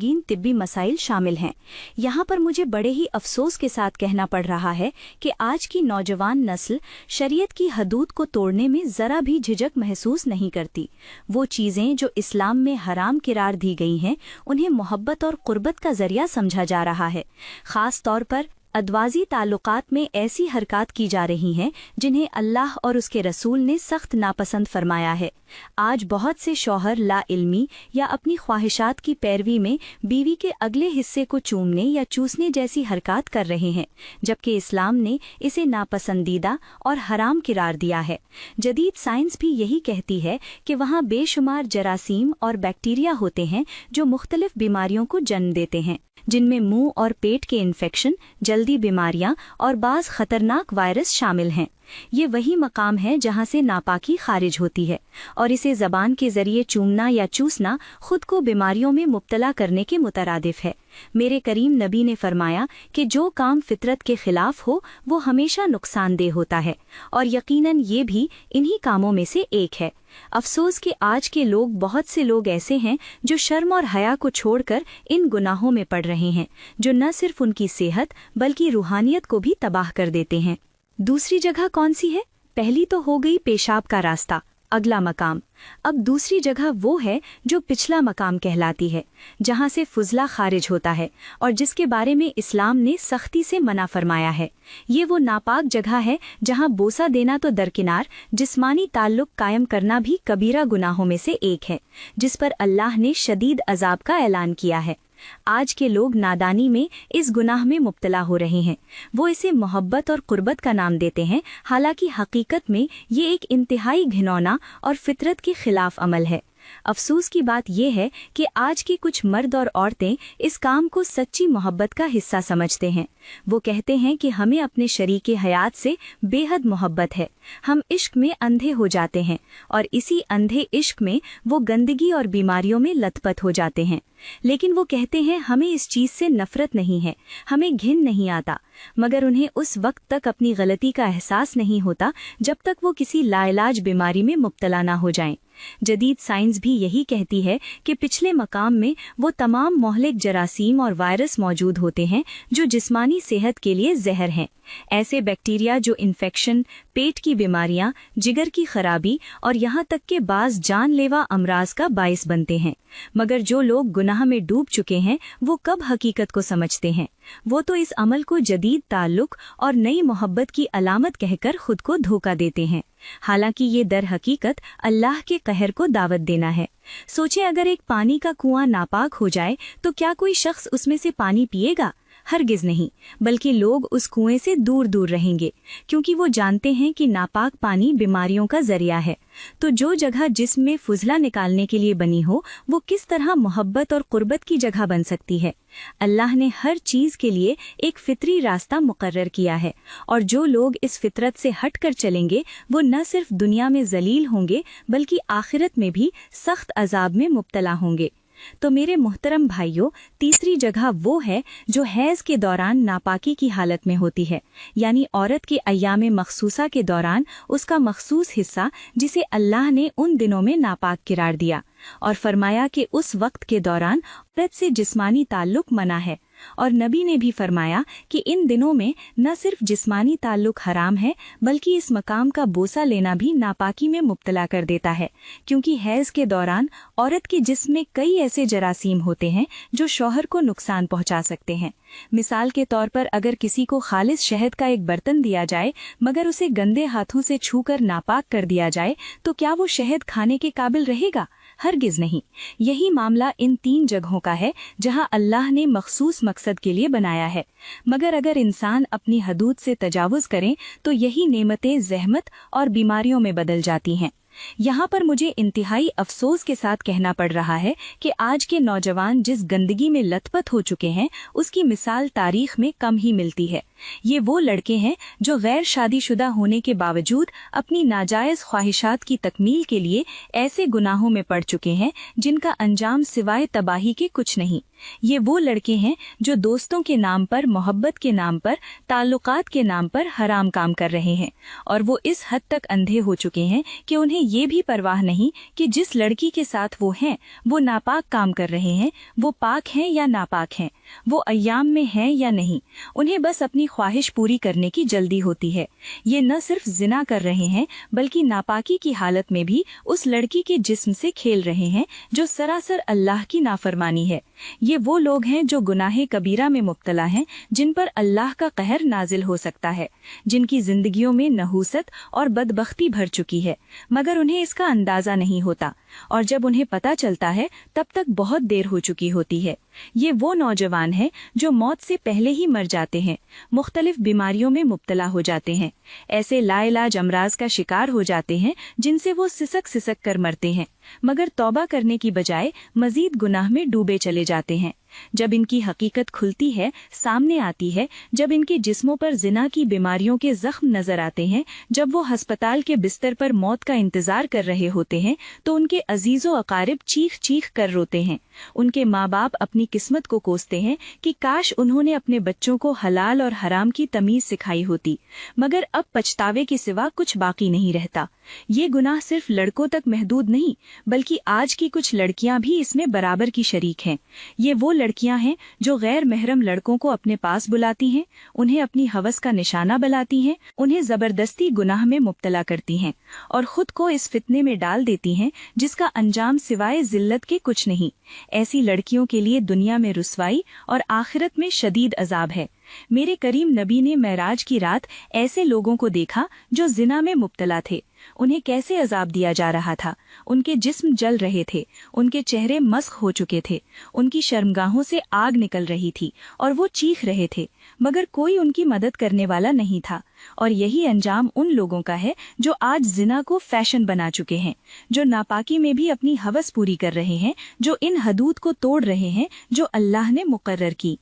तिब्बी मसाइल शामिल हैं। यहाँ पर मुझे बड़े ही अफसोस के साथ कहना पड़ रहा है कि आज की नौजवान नस्ल शरीयत की हदूद को तोड़ने में ज़रा भी झिझक महसूस नहीं करती। वो चीज़ें जो इस्लाम में हराम करार दी गई हैं उन्हें मोहब्बत और क़ुर्बत का ज़रिया समझा जा रहा है। ख़ास तौर पर अदवाजी ताल्लुकात में ऐसी हरकत की जा रही हैं जिन्हें अल्लाह और उसके रसूल ने सख्त नापसंद फरमाया है। आज बहुत से शौहर ला इल्मी या अपनी ख्वाहिशात की पैरवी में बीवी के अगले हिस्से को चूमने या चूसने जैसी हरकत कर रहे हैं, जबकि इस्लाम ने इसे नापसंदीदा और हराम करार दिया है। जदीद साइंस भी यही कहती है कि वहाँ बेशुमार जरासीम और बैक्टीरिया होते हैं जो मुख्तलिफ बीमारियों को जन्म देते हैं, जिनमें मुंह और पेट के इन्फेक्शन, जल्दी बीमारियां और बाज़ खतरनाक वायरस शामिल हैं। ये वही मकाम है जहां से नापाकी खारिज होती है और इसे ज़बान के ज़रिए चूमना या चूसना खुद को बीमारियों में मुब्तला करने के मुतरादिफ है। मेरे करीम नबी ने फरमाया कि जो काम फितरत के खिलाफ हो वो हमेशा नुकसानदेह होता है और यकीनन ये भी इन्हीं कामों में से एक है। अफसोस कि आज के लोग, बहुत से लोग ऐसे हैं जो शर्म और हया को छोड़कर इन गुनाहों में पड़ रहे हैं जो न सिर्फ उनकी सेहत बल्कि रूहानियत को भी तबाह कर देते हैं। दूसरी जगह कौन सी है? पहली तो हो गई पेशाब का रास्ता, अगला मकाम। अब दूसरी जगह वो है जो पिछला मकाम कहलाती है, जहाँ से फुजला खारिज होता है और जिसके बारे में इस्लाम ने सख्ती से मना फरमाया है। ये वो नापाक जगह है जहाँ बोसा देना तो दरकिनार, जिस्मानी ताल्लुक कायम करना भी कबीरा गुनाहों में से एक है, जिस पर अल्लाह ने शदीद अजाब का ऐलान किया है। आज के लोग नादानी में इस गुनाह में मुब्तला हो रहे हैं। वो इसे मोहब्बत और क़ुर्बत का नाम देते हैं, हालांकि हकीकत में ये एक इंतहाई घिनौना और फितरत के खिलाफ अमल है। अफसोस की बात यह है कि आज के कुछ मर्द और औरतें इस काम को सच्ची मोहब्बत का हिस्सा समझते हैं। वो कहते हैं कि हमें अपने शरीके हयात से बेहद मोहब्बत है, हम इश्क में अंधे हो जाते हैं और इसी अंधे इश्क में वो गंदगी और बीमारियों में लथपथ हो जाते हैं। लेकिन वो कहते हैं हमें इस चीज़ से नफरत नहीं है, हमें घिन नहीं आता, मगर उन्हें उस वक्त तक अपनी गलती का एहसास नहीं होता जब तक वो किसी लाइलाज बीमारी में मुब्तला ना हो जाएं। जदीद साइंस भी यही कहती है कि पिछले मकाम में वो तमाम मोहलिक जरासीम और वायरस मौजूद होते हैं जो जिस्मानी सेहत के लिए जहर हैं। ऐसे बैक्टीरिया जो इन्फेक्शन, पेट की बीमारियां, जिगर की खराबी और यहाँ तक के बाज़ जानलेवा अमराज का बाइस बनते हैं। मगर जो लोग गुनाह में डूब चुके हैं वो कब हकीकत को समझते हैं? वो तो इस अमल को जदीद ताल्लुक और नई मोहब्बत की अलामत कहकर खुद को धोखा देते हैं, हालांकि ये दर हकीकत अल्लाह के कहर को दावत देना है। सोचें, अगर एक पानी का कुआं नापाक हो जाए तो क्या कोई शख्स उसमें से पानी पिएगा? हरगिज नहीं, बल्कि लोग उस कुएं से दूर दूर रहेंगे, क्योंकि वो जानते हैं कि नापाक पानी बीमारियों का जरिया है। तो जो जगह जिस्म में फुजला निकालने के लिए बनी हो वो किस तरह मोहब्बत और क़ुर्बत की जगह बन सकती है? अल्लाह ने हर चीज़ के लिए एक फितरी रास्ता मुकर्रर किया है और जो लोग इस फितरत से हट कर चलेंगे वो न सिर्फ दुनिया में जलील होंगे बल्कि आखिरत में भी सख्त अजाब में मुब्तला होंगे। तो मेरे मोहतरम भाइयों, तीसरी जगह वो है जो हैज़ के दौरान नापाकी की हालत में होती है, यानी औरत के अय्याम मखसूसा के दौरान उसका मखसूस हिस्सा जिसे अल्लाह ने उन दिनों में नापाक करार दिया और फरमाया कि उस वक्त के दौरान औरत से जिस्मानी ताल्लुक मना है। और नबी ने भी फरमाया कि इन दिनों में न सिर्फ जिस्मानी ताल्लुक हराम है बल्कि इस मकाम का बोसा लेना भी नापाकी में मुब्तला कर देता है, क्योंकि हैज़ के दौरान औरत के जिस्म में कई ऐसे जरासीम होते हैं जो शौहर को नुकसान पहुंचा सकते हैं। मिसाल के तौर पर अगर किसी को खालिस शहद का एक बर्तन दिया जाए मगर उसे गंदे हाथों से छूकर नापाक कर दिया जाए तो क्या वो शहद खाने के काबिल रहेगा? हरगिज नहीं। यही मामला इन तीन जगहों का है जहां अल्लाह ने मखसूस मकसद के लिए बनाया है, मगर अगर इंसान अपनी हदूद से तजावुज़ करें तो यही नेमतें ज़हमत और बीमारियों में बदल जाती हैं। यहाँ पर मुझे इंतहाई अफसोस के साथ कहना पड़ रहा है कि आज के नौजवान जिस गंदगी में लथपथ हो चुके हैं उसकी मिसाल तारीख में कम ही मिलती है। ये वो लड़के हैं जो गैर शादीशुदा होने के बावजूद अपनी नाजायज़ ख्वाहिशात की तकमील के लिए ऐसे गुनाहों में पड़ चुके हैं जिनका अंजाम सिवाय तबाही के कुछ नहीं। ये वो लड़के हैं जो दोस्तों के नाम पर, मोहब्बत के नाम पर, ताल्लुकात के नाम पर हराम काम कर रहे हैं और वो इस हद तक अंधे हो चुके हैं कि उन्हें ये भी परवाह नहीं कि जिस लड़की के साथ वो हैं वो नापाक काम कर रहे हैं, वो पाक हैं या नापाक हैं, वो अय्याम में हैं या नहीं। उन्हें बस अपनी ख्वाहिश पूरी करने की जल्दी होती है। ये न सिर्फ जिना कर रहे हैं बल्कि नापाकी की हालत में भी उस लड़की के जिस्म से खेल रहे हैं जो सरासर अल्लाह की नाफरमानी है। ये वो लोग हैं जो गुनाहे कबीरा में मुब्तला हैं, जिन पर अल्लाह का कहर नाजिल हो सकता है, जिनकी जिंदगियों में नहूसत और बदबख्ती भर चुकी है, मगर उन्हें इसका अंदाजा नहीं होता, और जब उन्हें पता चलता है तब तक बहुत देर हो चुकी होती है। ये वो नौजवान हैं जो मौत से पहले ही मर जाते हैं, मुख्तलिफ बीमारियों में मुब्तला हो जाते हैं, ऐसे लाइलाज अमराज का शिकार हो जाते हैं जिनसे वो सिसक सिसक कर मरते हैं, मगर तौबा करने की बजाय मजीद गुनाह में डूबे चले जाते हैं। जब इनकी हकीकत खुलती है, सामने आती है, जब इनके जिस्मों पर जिना की बीमारियों के जख्म नजर आते हैं, जब वो अस्पताल के बिस्तर पर मौत का इंतजार कर रहे होते हैं, तो उनके अजीजों अकारिब चीख चीख कर रोते हैं। उनके माँ बाप अपनी किस्मत को कोसते हैं कि काश उन्होंने अपने बच्चों को हलाल और हराम की तमीज सिखाई होती, मगर अब पछतावे के सिवा कुछ बाकी नहीं रहता। ये गुनाह सिर्फ लड़कों तक महदूद नहीं, बल्कि आज की कुछ लड़कियां भी इसमें बराबर की शरीक हैं। ये वो लड़कियां हैं जो गैर महरम लड़कों को अपने पास बुलाती हैं, उन्हें अपनी हवस का निशाना बनाती हैं, उन्हें जबरदस्ती गुनाह में मुब्तला करती हैं और खुद को इस फितने में डाल देती हैं जिसका अंजाम सिवाय जिल्लत के कुछ नहीं। ऐसी लड़कियों के लिए दुनिया में रुसवाई और आखिरत में शदीद अजाब है। मेरे करीम नबी ने मेराज की रात ऐसे लोगों को देखा जो जिना में मुब्तला थे। उन्हें कैसे अजाब दिया जा रहा था। उनके जिस्म जल रहे थे, उनके चेहरे मस्ख हो चुके थे, उनकी शर्मगाहों से आग निकल रही थी और वो चीख रहे थे, मगर कोई उनकी मदद करने वाला नहीं था। और यही अंजाम उन लोगों का है जो आज जिना को फैशन बना चुके हैं, जो नापाकी में भी अपनी हवस पूरी कर रहे हैं, जो इन हदूद को तोड़ रहे हैं जो अल्लाह ने मुकर्रर की।